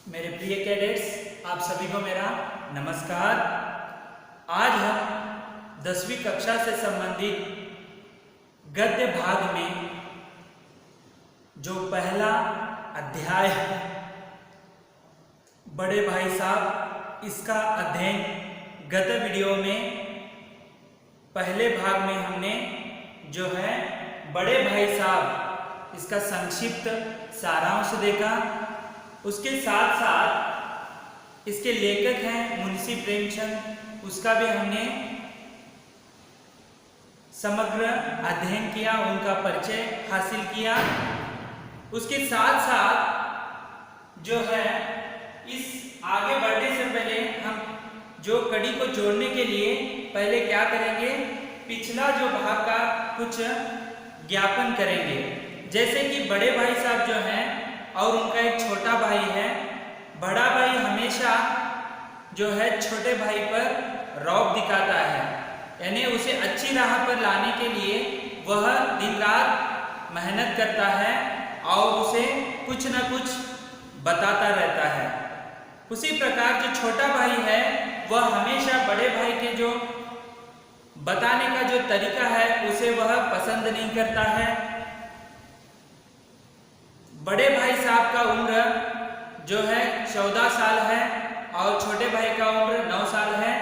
मेरे प्रिय कैडेट्स, आप सभी को मेरा नमस्कार। आज हम 10वीं कक्षा से संबंधित गद्य भाग में जो पहला अध्याय है बड़े भाई साहब, इसका अध्ययन गत वीडियो में पहले भाग में हमने जो है बड़े भाई साहब इसका संक्षिप्त सारांश देखा। उसके साथ साथ इसके लेखक हैं मुंशी प्रेमचंद, उसका भी हमने समग्र अध्ययन किया, उनका परिचय हासिल किया। उसके साथ साथ जो है इस आगे बढ़ने से पहले हम जो कड़ी को जोड़ने के लिए पहले क्या करेंगे, पिछला जो भाग का कुछ ज्ञापन करेंगे। जैसे कि बड़े भाई साहब जो हैं और उनका एक छोटा भाई है। बड़ा भाई हमेशा जो है छोटे भाई पर रौब दिखाता है, यानी उसे अच्छी राह पर लाने के लिए वह दिन रात मेहनत करता है और उसे कुछ न कुछ बताता रहता है। उसी प्रकार जो छोटा भाई है वह हमेशा बड़े भाई के जो बताने का जो तरीका है उसे वह पसंद नहीं करता है। बड़े भाई साहब का उम्र जो है 14 साल है और छोटे भाई का उम्र 9 साल है,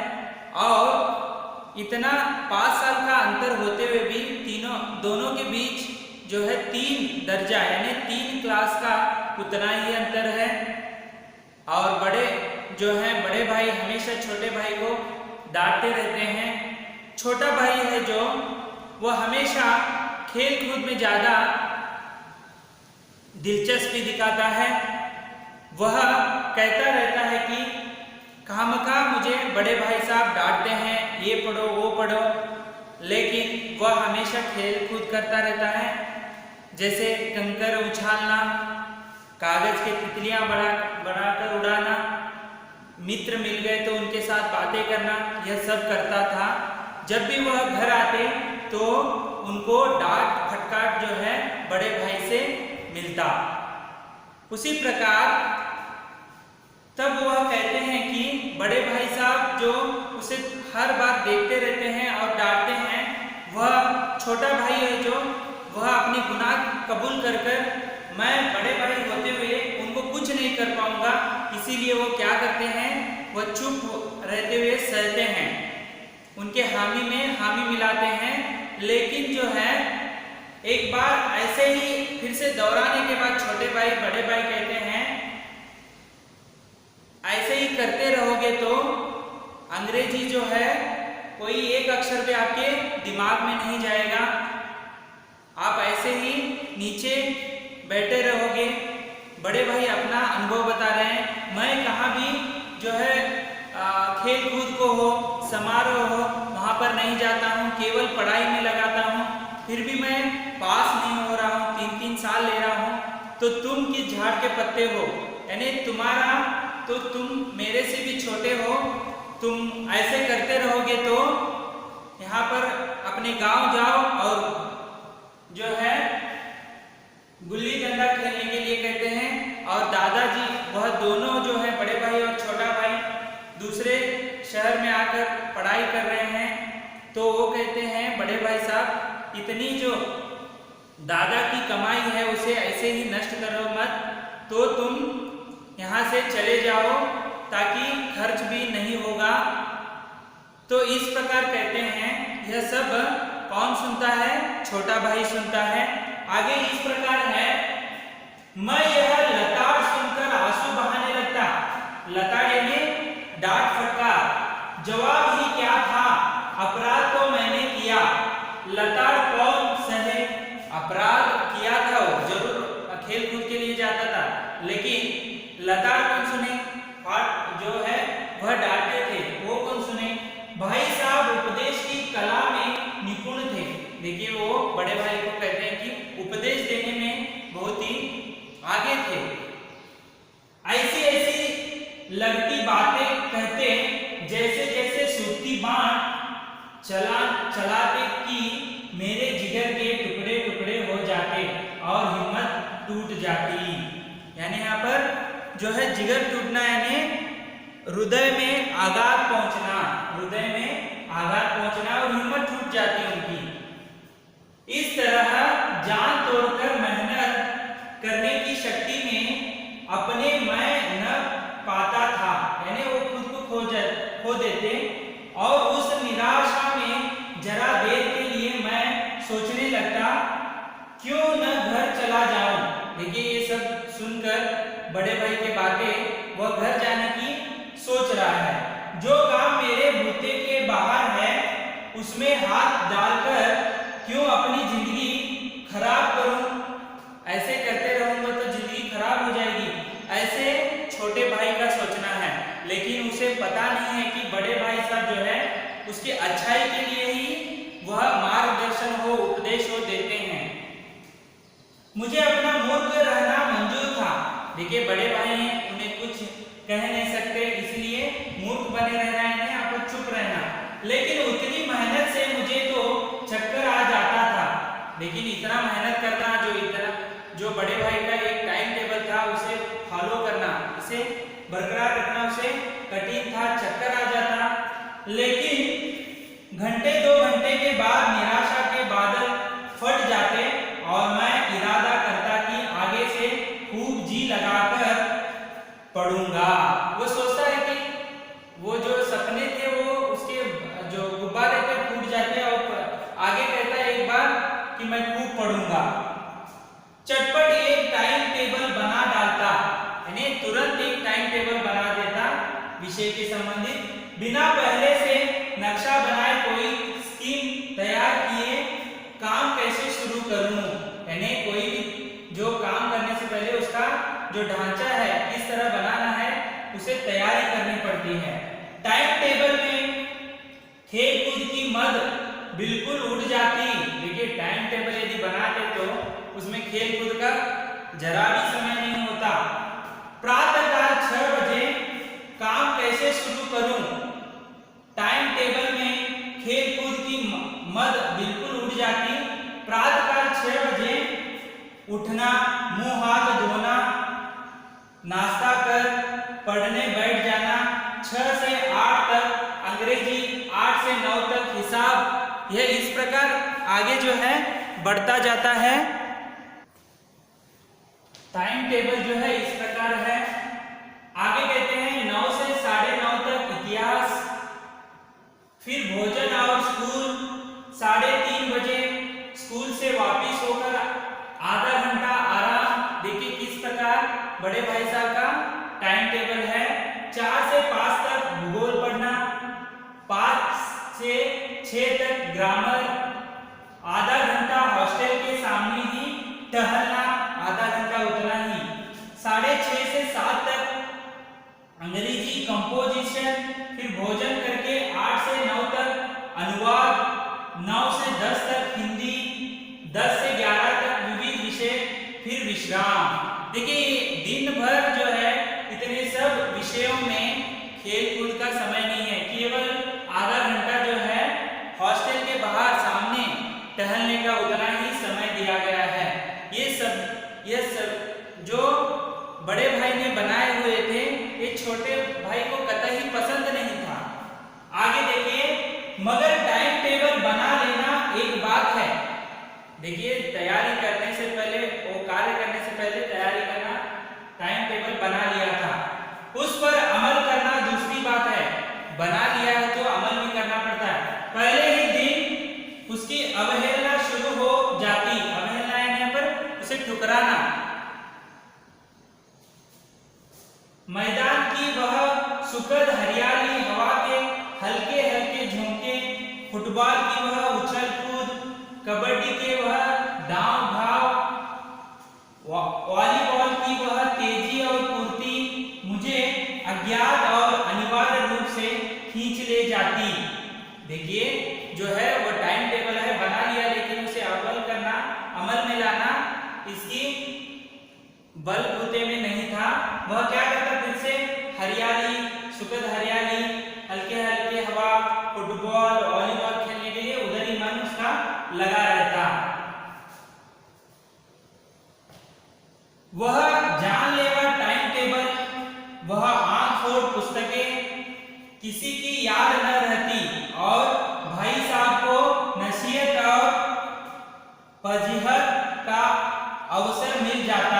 और इतना 5 साल का अंतर होते हुए भी दोनों के बीच जो है 3 दर्जा यानी 3 क्लास का उतना ही अंतर है। और बड़े भाई हमेशा छोटे भाई को डांटते रहते हैं। छोटा भाई है जो वह हमेशा खेल कूद में ज़्यादा दिलचस्पी दिखाता है। वह कहता रहता है कि खामखा मुझे बड़े भाई साहब डांटते हैं, ये पढ़ो वो पढ़ो, लेकिन वह हमेशा खेल कूद करता रहता है। जैसे कंकर उछालना, कागज के तितलियां बनाकर उड़ाना, मित्र मिल गए तो उनके साथ बातें करना, यह सब करता था। जब भी वह घर आते तो उनको डांट फटकार जो है बड़े भाई से मिलता। उसी प्रकार तब वह कहते हैं कि बड़े भाई साहब जो उसे हर बार देखते रहते हैं और डांटते हैं, वह छोटा भाई है जो वह अपनी गुनाह कबूल कर मैं बड़े भाई होते हुए उनको कुछ नहीं कर पाऊंगा, इसीलिए वो क्या करते हैं, वह चुप रहते हुए सहते हैं, उनके हामी में हामी मिलाते हैं। लेकिन जो है एक बार ऐसे ही फिर से दोहराने के बाद छोटे भाई बड़े भाई कहते हैं, ऐसे ही करते रहोगे तो अंग्रेजी जो है कोई एक अक्षर भी आपके दिमाग में नहीं जाएगा, आप ऐसे ही नीचे बैठे रहोगे। बड़े भाई अपना अनुभव बता रहे हैं, मैं कहाँ भी जो है खेल कूद को हो, समारोह हो, वहाँ पर नहीं जाता हूँ, केवल पढ़ाई में लगाता हूँ, फिर भी मैं पास नहीं हो रहा हूँ, 3-3 साल ले रहा हूँ। तो तुम किस झाड़ के पत्ते हो, यानी तुम मेरे से भी छोटे हो, तुम ऐसे करते रहोगे तो यहाँ पर अपने गांव जाओ और जो है गुल्ली डंडा खेलने के लिए कहते हैं। और दादाजी वह दोनों जो है बड़े भाई और छोटा भाई दूसरे शहर में आकर पढ़ाई कर रहे हैं, तो वो कहते हैं बड़े भाई साहब इतनी जो दादा की कमाई है उसे ऐसे ही नष्ट करो मत, तो तुम यहाँ से चले जाओ ताकि खर्च भी नहीं होगा। तो इस प्रकार कहते हैं। यह सब कौन सुनता है, छोटा भाई सुनता है। आगे इस प्रकार है, मैं यह लताड़ सुनकर आंसू बहाने लगता। लताड़ यानी डांट फटकार, जवाब ही क्या था, अपराध तो मैंने किया, लताड़ कौन सहे, अपराध किया था वो जरूर खेल कूद के लिए जाता था, लेकिन लताड़ कौन सुने, जो है वह डांटते थे, वो कौन सुने। भाई साहब उपदेश की कला में निपुण थे। देखिए वो बड़े भाई को कहते हैं कि उपदेश देने में बहुत ही आगे थे। ऐसी ऐसी लगती बातें कहते जैसे जैसे सूती बाण चलाते कि मेरे जिगर के टुकड़े टुकड़े हो जाते और हिम्मत टूट जाती। यानी यहाँ पर जो है जिगर टूटना यानी हृदय में आघात पहुंचना, हृदय में आघात पहुंचना और हिम्मत टूट जाती है उनकी। इस तरह जान तोड़कर मेहनत करने की शक्ति में अपने मैं न पाता था, यानी वो खुद को खो देते और उस निराशा में जरा देर के लिए मैं सोचने लगता क्यों न घर चला जाऊं। देखिए ये सब सुनकर बड़े भाई के बातें वह घर जाने की सोच रहा है। जो काम मेरे बूते के बाहर है उसमें हाथ डालकर क्यों अपनी जिंदगी खराब करूं, ऐसे करते रहूंगा तो जिंदगी खराब हो जाएगी, ऐसे छोटे भाई का सोचना है। लेकिन उसे पता नहीं है कि बड़े भाई साहब जो है उसकी अच्छाई के लिए ही वह मार्गदर्शन हो, उपदेश हो देते हैं। मुझे अपना मूर्ख रहना मंजूर था। देखिए बड़े भाई हैं, उन्हें कुछ कह नहीं सकते, इसलिए मूर्ख बने रहना है, नहीं आपको चुप रहना। लेकिन उतनी मेहनत से मुझे तो चक्कर आ जाता था। लेकिन इतना मेहनत करना, जो बड़े भाई का एक टाइम टेबल था उसे फॉलो करना, इसे बरकरार रखना उसे कठिन था, चक्कर आ जाता। लेकिन घंटे 2 घंटे के बाद निराशा के बादल फट जाते और मैं इरादा करता कि आगे से खूब जी लगाकर पढ़ूंगा। वो सोचता है कि वो जो सपने थे वो उसके जो गुब्बारे थे फूट जाते और आगे कहता है एक बार कि मैं खूब पढ़ूंगा। चटपट एक टाइम टेबल बना डालता, यानी तुरंत एक टाइम टेबल बना देता विषय के संबंधित, बिना पहले से नक्शा बनाए कोई स्कीम तैयार किए काम कैसे शुरू करूं, यानी कोई भी जो काम करने से पहले उसका जो ढांचा है किस तरह बनाना है उसे तैयारी करनी पड़ती है। टाइम टेबल में खेल कूद की मद बिल्कुल उड़ जाती। देखिए टाइम टेबल यदि बनाते तो उसमें खेल कूद का जरा भी समय नहीं होता। प्रातःकाल 6 बजे काम कैसे शुरू करूं, टाइम टेबल में खेल कूद की मद बिल्कुल उड़ जाती। प्रातःकाल 6 बजे उठना, मुंह हाथ धोना, नाश्ता कर पढ़ने बैठ जाना, 6 से 8 तक अंग्रेजी, 8 से 9 तक हिसाब, यह इस प्रकार आगे जो है बढ़ता जाता है। टाइम टेबल जो है इस प्रकार है। आगे कहते हैं 9 से 9:30 तक इतिहास, फिर भोजन और स्कूल, 3:30 बजे स्कूल से वापस होकर आधा घंटा आराम। देखिए किस प्रकार बड़े भाई साहब का टाइम टेबल है। 4 से 5 तक भूगोल पढ़ना, 5 से 6 तक ग्रामर, आधा घंटा हॉस्टल के सामने ही टहलना, आधा घंटा उतना ही। 6:30 से 7 तक अंग्रेजी कंपोजिशन, फिर भोजन करके 8 से 9 तक अनुवाद, 9 से 10 तक हिंदी, 10 से 11 तक विविध विषय, फिर विश्राम। देखिए दिन भर जो है इतने सब विषयों में खेल कूद का समय नहीं है, केवल आधा घंटा जो है हॉस्टल के बाहर सामने टहलने का उतना ही समय दिया गया है। ये सब जो बड़े भाई ने बनाए हुए थे ये छोटे भाई को कतई पसंद नहीं था। आगे देखिए, मगर टाइम टेबल बना लेना एक बात है। देखिए तैयारी करने से पहले, वो कार्य करने से पहले तैयारी करना, टाइम टेबल बना लिया था, उस पर अमल करना दूसरी बात है। बना लिया है तो अमल भी करना पड़ता है। पहले ही दिन उसकी अवहेलना शुरू हो जाती। अवहेलना यहाँ पर उसे ठुकराना। मैदान की वह सुखद हरियाली, हवा के हल्के हल्के झोंके, फुटबॉल की वह उछल कूद, कबड्डी के वह दांव भाव, वॉलीबॉल की वह तेजी और फुर्ती मुझे अज्ञात और अनिवार्य रूप से खींच ले जाती। देखिए जो है वो टाइम टेबल है बना लिया, लेकिन उसे अमल में लाना इसकी बलबूते में नहीं था। वह क्या करता, फिर से हरियाली, सुखद हरियाली, हल्के हल्के हवा, फुटबॉल वॉलीबॉल खेलने के लिए उधर ही मन उसका लगा रहता। वह जानलेवा टाइम टेबल किसी की याद न रहती और भाई साहब को नसीहत और फजीहत का अवसर मिल जाता।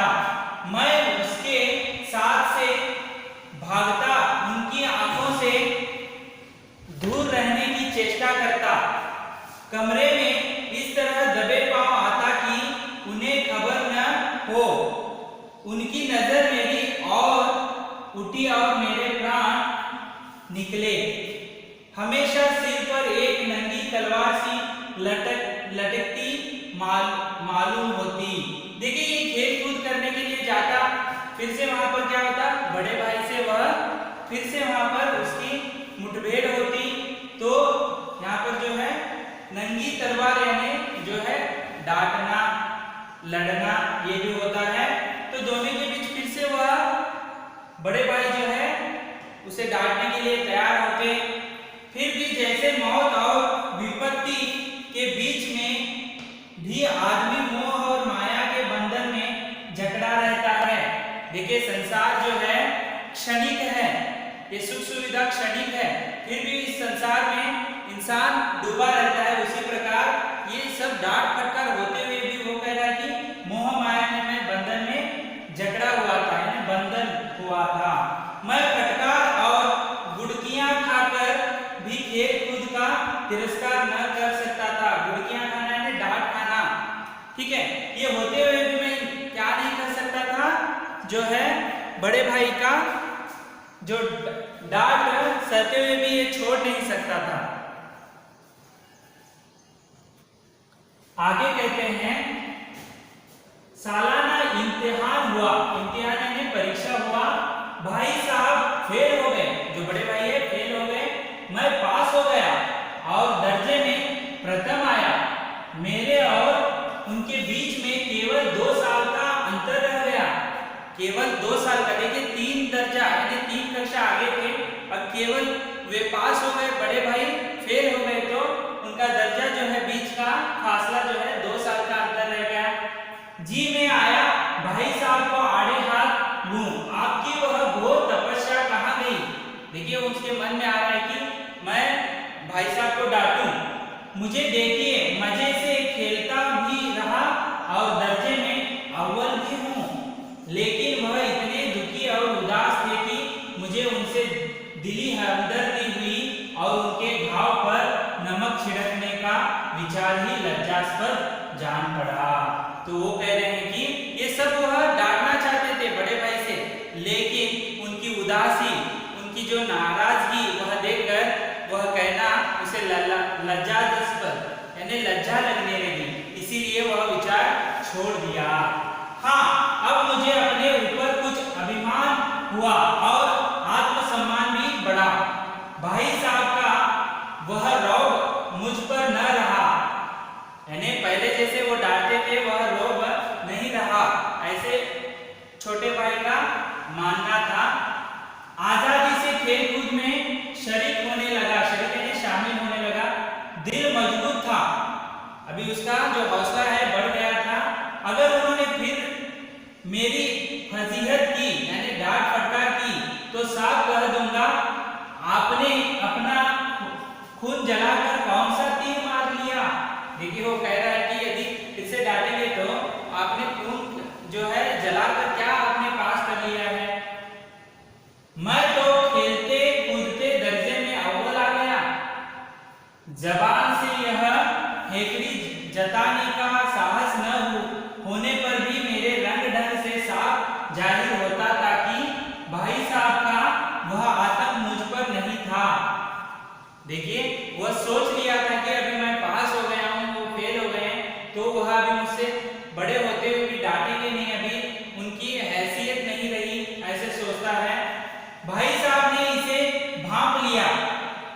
मैं उसके साथ से भागता, उनकी आंखों से दूर रहने की चेष्टा करता, कमरे में इस तरह दबे पांव आता कि उन्हें खबर न हो। उनकी नजर मेरी और उठी और मेरे प्राण निकले। हमेशा सिर पर एक नंगी तलवार सी लटकती मालूम होती। देखिए ये खेल कूद करने के लिए जाता, फिर से वहां पर क्या होता, बड़े भाई से वह फिर से वहां पर उसकी मुठभेड़ होती। तो यहाँ पर जो है नंगी तलवार यानी जो है डांटना, लड़ना, ये जो होता है, तो दोनों के बीच फिर से वह बड़े भाई जो है उसे डांटने के लिए तैयार होते। फिर भी जैसे मौत और विपत्ति के बीच में भी आदमी मोह और माया के बंधन में जकड़ा रहता है। देखिए संसार जो है क्षणिक है, ये सुख सुविधा क्षणिक है, फिर भी इस संसार में इंसान डूबा रहता है। उसी प्रकार ये सब डांट फटकार होते हुए भी वो कह रहा है कि मोह माया में बंधन में जकड़ा हुआ था, यानी बंधन हुआ था। मैं फटकार और गुड़कियां खाकर भी खेल कूद का तिरस्कार न कर सकता था। गुड़कियां खाना यानी डांट खाना, ठीक है। ये होते हुए भी मैं क्या नहीं कर सकता था, जो है बड़े भाई का जो डांट सहते हुए भी ये छोड़ नहीं सकता था। आगे कहते हैं सालाना इम्तिहान हुआ, इम्तिहान यानी परीक्षा हुआ। भाई साहब फेल हो गए, जो बड़े भाई है फेल हो गए, मैं पास हो गया और दर्जे में प्रथम आया। मेरे और उनके बीच में केवल 2 साल का अंतर रह गया, केवल 2 साल का। देखिए 3 दर्जा यानी 3 कक्षा आगे थे, अब केवल वे पास हो गए, बड़े भाई फेल हो गए, तो उनका दर्जा जो है बीच का फासला जो है 2 साल का अंतर रह गया। जी मैं आया भाई साहब को आड़े हाथ लूं, आपकी वह घोर तपस्या कहाँ गई। देखिए उसके मन में आ रहा है कि मैं भाई साहब को डांटूं, मुझे देखिए मजे से खेलता भी रहा और दर्जे में अव्वल भी हूं, लेकिन वह इतने दुखी और उदास थे कि मुझे उनसे दिली हमदर्दी हुई और उनके घाव पर नमक छिड़कने का विचार ही लज्जास्पद जान पड़ा। तो वो कह रहे हैं कि ये सब वह डांटना चाहते थे बड़े भाई से, लेकिन उनकी उदासी, उनकी जो नाराजगी वह देखकर वह कहना उसे लज्जास्पद यानी लज्जा लगने लगी, इसीलिए वह विचार छोड़ दिया। हाँ, अब मुझे अपने ऊपर कुछ अभिमान हुआ और आत्मसम्मान भी बढ़ा। भाई साहब का वह रौब मुझ पर न रहा, यानी पहले जैसे वो डांटते थे वह रौब नहीं रहा, ऐसे छोटे भाई का मानना था। आजादी से खेल कूद में शरीक होने लगा, शरीक यानी शामिल होने लगा। दिल मजबूत था, अभी उसका जो हौसला है बढ़ गया था। अगर उन्होंने फिर मेरी फजीहत की यानी डांट फटकार की तो साफ कह दूंगा, आपने अपना खून जलाकर कौन सा तीर मार लिया। देखिए वो कह रहा है कि यदि फिर से डांटेंगे तो आपने खून जो है जलाकर क्या आपने पास कर लिया है। मैं तो खेलते कूदते दर्जे में अव्वल आ गया। जबान से यह हेकड़ी जताने का साहस न होने पर भी मेरे रंग ढंग से साफ जाहिर होता था कि भाई साहब का वह आतंक मुझ पर नहीं था। देखिए वह सोच लिया था कि अभी मैं पास हो गया हूँ, वो फेल हो गए, तो वह अभी मुझसे बड़े होते हुए भी डांटेंगे नहीं, अभी उनकी हैसियत नहीं रही, ऐसे सोचता है। भाई साहब ने इसे भांप लिया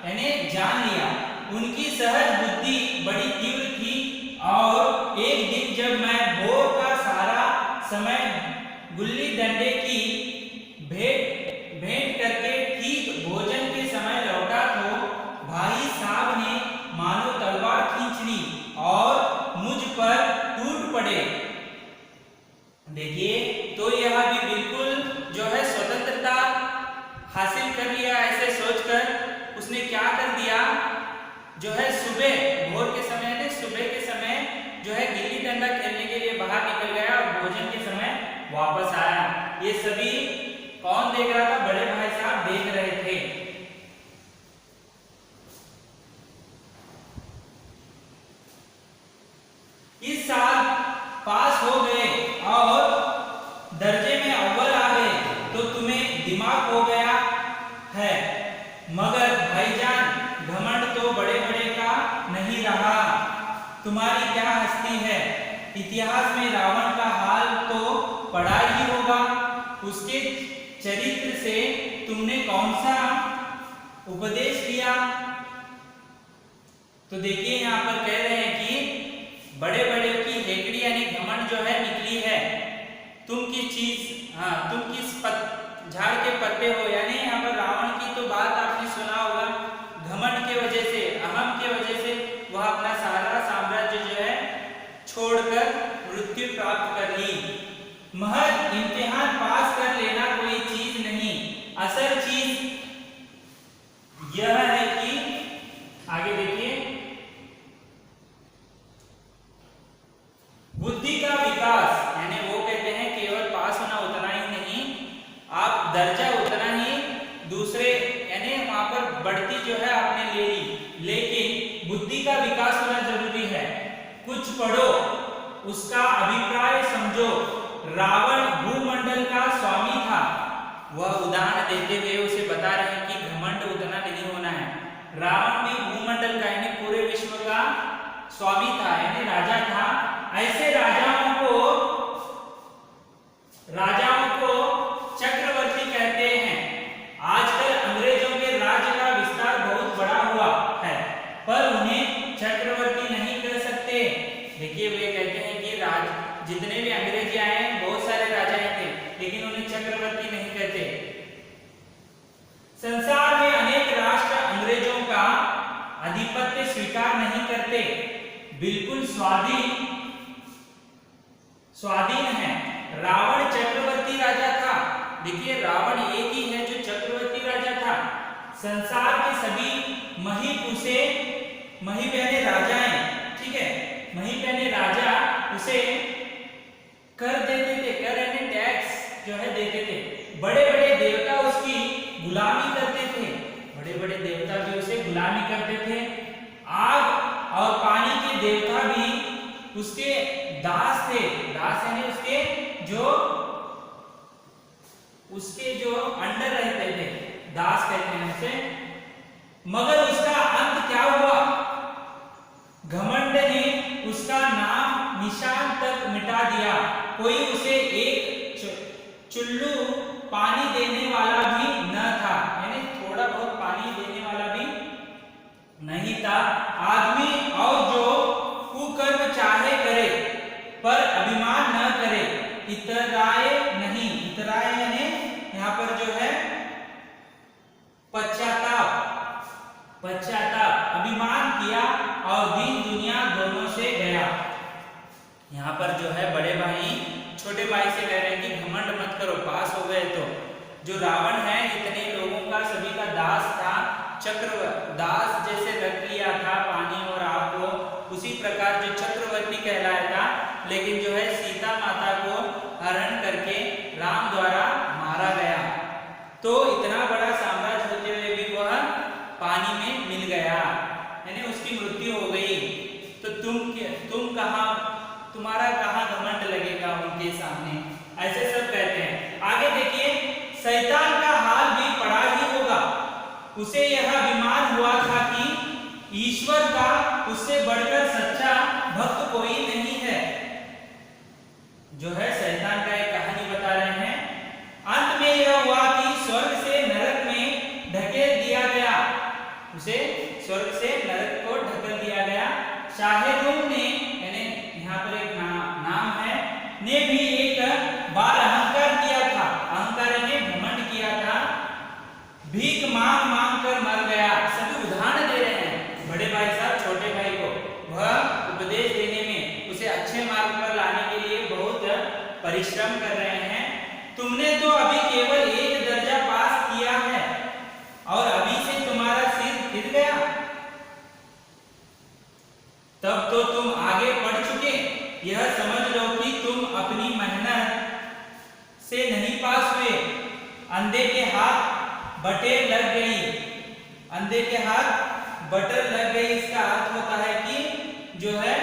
यानी जान लिया। उनकी सहज बुद्धि बड़ी तीव्र थी और एक दिन जब मैं भोर का सारा समय गुल्ली डंडे की भेंट करके ठीक भोजन के समय लौटा तो भाई साहब ने मानो तलवार खींच ली और मुझ पर टूट पड़े। देखिए तो यह भी बिल्कुल जो है स्वतंत्रता हासिल कर लिया, ऐसे सोचकर उसने क्या कर दिया, जो है सुबह भोर के समय ने सुबह के समय जो है गिल्ली डंडा खेलने के लिए बाहर निकल गया और भोजन के समय वापस आया। ये सभी कौन देख रहा था, बड़े भाई साहब देख रहे थे। इस साल पास हो गए और दर्जे में अव्वल आ गए तो तुम्हें दिमाग हो गया है, मगर भाईजान घमंड तो बड़े बड़े का नहीं रहा। तुम्हारी क्या हस्ती है, इतिहास में रावण का हाल तो पढ़ा ही होगा। उसके चरित्र से तुमने कौन सा उपदेश किया। तो देखिए यहाँ पर कह रहे हैं कि बड़े बड़े की हेकड़ी यानी घमंड जो है निकली है। तुम किस चीज, तुम किस झाड़ के पत्ते हो, यानी यहाँ पर रावण की तो बात आपने सुना होगा। घमंड के वजह से, अहम के वजह से वह अपना सारा साम्राज्य जो है छोड़कर मृत्यु प्राप्त कर ली। महज इम्तिहान पास कर लेना कोई चीज नहीं, असल चीज यह है कि आगे देखिए, बुद्धि का विकास, यानी वो कहते हैं केवल पास होना उतना ही नहीं, आप दर्जा उतना ही दूसरे यानी वहां पर बढ़ती जो है आपने ले ली, लेकिन बुद्धि का विकास होना जरूरी है। कुछ पढ़ो, उसका अभिप्राय समझो। रावण भूमंडल का स्वामी था। वह उदाहरण देते हुए उसे बता रहे हैं कि घमंड उतना नहीं होना है। रावण भी भूमंडल का यानी पूरे विश्व का स्वामी था, यानी राजा था। ऐसे राजाओं को चक्रवर्ती कहते हैं। आजकल अंग्रेजों के राज्य का विस्तार बहुत बड़ा हुआ है, पर उन्हें चक्रवर्ती नहीं कह सकते। देखिए वे कहते हैं कि जितने भी अंग्रेज आए हैं बहुत सारे राजा थे, लेकिन उन्हें चक्रवर्ती नहीं कहते। संसार में अनेक राष्ट्र अंग्रेजों का आधिपत्य स्वीकार नहीं करते, बिल्कुल स्वाधीन है। रावण चक्रवर्ती राजा था। देखिए रावण एक ही है जो चक्रवर्ती राजा था। संसार के सभी मही बहने राजाएं, ठीक है, मही बहने राजा उसे कर देते थे, कर यानी टैक्स जो है देते थे। बड़े बड़े देवता उसकी गुलामी करते थे, बड़े बड़े देवता भी उसे गुलामी करते थे। आग और पानी के देवता भी उसके दास थे। दास यानी उसके जो अंडर रहते थे, दास कहते हैं उसे। मगर उसका अंत क्या हुआ, घमंड ने उसका नाम निशान तक मिटा दिया। कोई उसे एक चुल्लू पानी देने वाला भी न था, यानी थोड़ा बहुत पानी देने वाला भी नहीं था। आदमी और जो कुकर्म चाहे करे पर अभिमान न करे, इतराए नहीं, इतराए यानी यहाँ पर जो है पश्चाताप, अभिमान किया और दीन दुनिया दोनों से गया। यहाँ पर जो है बड़े भाई छोटे भाई से कह रहे हैं कि घमंड मत करो, पास हो गए तो। जो रावण है इतने लोगों का सभी का दास था, दास जैसे रख लिया था पानी और आग को, उसी प्रकार जो चक्रवर्ती कहलाया था। लेकिन जो है सीता माता को हरण करके राम द्वारा मारा गया। तो इतना बड़ा साम्राज्य होते हुए भी वह पानी में मिल गया, यानी उसकी मृत्यु हो गई। तो तुम कहाँ, तुम्हारा कहाँ घमंड लगेगा उनके सामने, ऐसे सब कहते हैं। आगे देखिए, शैतान का हाल भी पड़ा ही होगा। उसे यह अभिमान हुआ था कि ईश्वर का उससे बढ़कर सच्चा भक्त कोई नहीं है। जो है शैतान का एक कहानी बता रहे हैं। अंत में यह हुआ कि स्वर्ग से नरक में ढकेल दिया गया, उसे स्वर्ग से नरक को ढकेल दिया गया। शाहिदून ने, यानी यहाँ पर एक नाम है, ने भी एक बार अहंकार किया था, अहंकार ने घमंड किया था, भीख मांग मांग कर मर गया। सभी उदाहरण दे रहे हैं बड़े भाई साहब छोटे भाई को, वह उपदेश देने में, उसे अच्छे मार्ग पर लाने के लिए बहुत अंधे के हाथ बटेर लग गई, अंधे के हाथ बटर लग गई, इसका अर्थ होता है कि जो है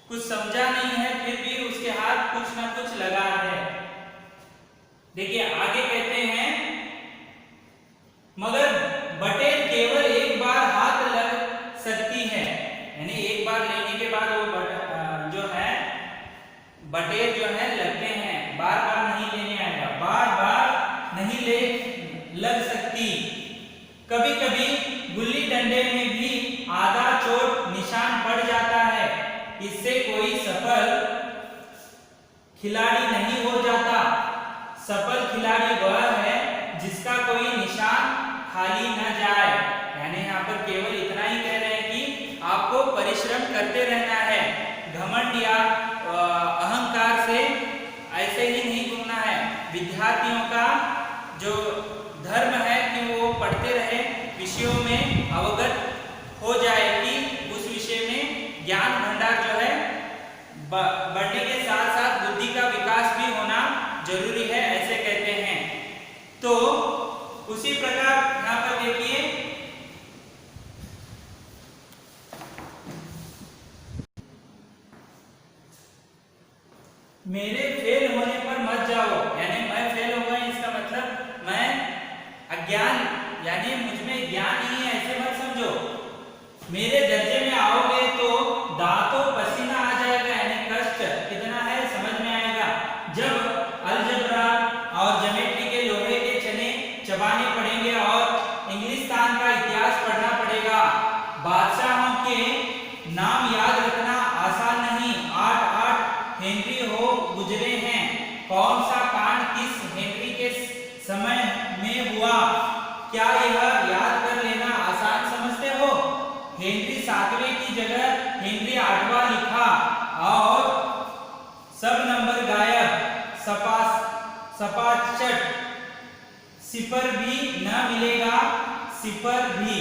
कुछ समझा नहीं है फिर भी उसके हाथ कुछ ना कुछ लगा है। देखिए आगे कहते हैं, मगर बटेर केवल एक बार हाथ लग सकती है, यानी एक बार लेने के बाद वो जो है बटेर जो है लगते हैं, बार बार नहीं लेने आएगा, बार बार नहीं लग सकती। कभी कभी गुल्ली डंडे में भी आधा चोट निशान पड़ जाता है, इससे कोई सफल खिलाड़ी नहीं हो जाता। सफल खिलाड़ी वह है जिसका कोई निशान खाली न जाए, यानी यहाँ पर केवल इतना ही कह रहे हैं कि आपको परिश्रम करते रहना है, घमंड या अहंकार से ऐसे ही नहीं घूमना है। विद्यार्थियों का जो धर्म है कि वो पढ़ते रहे, विषयों में अवगत हो जाए कि उस विषय में ज्ञान भंडार जो है बढ़ने के साथ साथ बुद्धि का विकास भी होना जरूरी है, ऐसे कहते हैं। तो उसी प्रकार यहाँ पर देखिए, मेरे फेल होने पर मत जाओ, यानी मैं फेल हो गया इसका मतलब मैं अज्ञान, यानी मुझ में ज्ञान नहीं है ऐसे मत समझो। मेरे दर्जे में आओगे तो दांतों पसीना आ जाएगा, यानी कष्ट कितना है समझ में आएगा। जब अलजबरा और ज्योमेट्री के लोहे के चने चबाने पड़ेंगे और इंग्लिस्तान का इतिहास पढ़ना पड़ेगा। बादशाहों के नाम याद रखना आसान नहीं, 8 हेनरी हो गुजरे हैं, कौन सा कांड किस हेनरी के समय में हुआ, क्या यह याद कर लेना आसान समझते हो? हेनरी 7वें की जगह हेनरी 8वां लिखा और सब नंबर गायब, सपाचट सिपर भी न मिलेगा, सिपर भी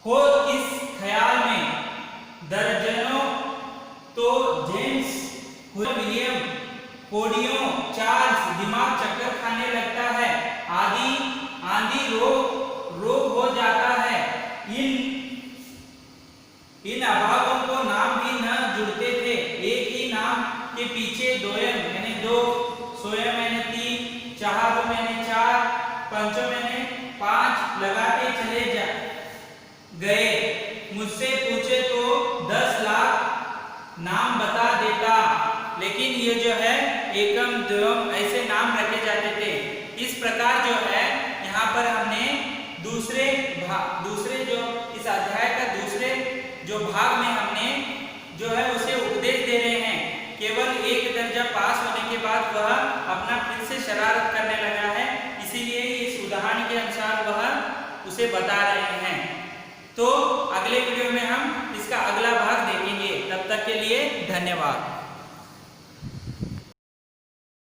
हो इस ख्याल में दर्जनों तो जेम्स विलियम कोडियों चार्ल्स दिमाग चक्कर खाने लगता है, आंधी रोग हो जाता है। इन अभावों को नाम भी न जुड़ते थे, एक ही नाम के पीछे दोयम यानी 2, सोयम यानी 3, चाहरु यानी 4, पंचम यानी 5 लगाते चले गए। मुझसे पूछे तो 10 लाख नाम बता देता, लेकिन ये जो है एकम द्वयम ऐसे नाम रखे जाते थे। इस प्रकार जो है यहाँ पर हमने दूसरे जो इस अध्याय का दूसरे जो भाग में हमने जो है उसे उपदेश दे रहे हैं। केवल एक दर्जा पास होने के बाद वह अपना फिर से शरारत करने लगा है, इसीलिए इस उदाहरण के अनुसार वह उसे बता रहे हैं। तो अगले वीडियो में हम इसका अगला भाग देखेंगे, तब तक के लिए धन्यवाद।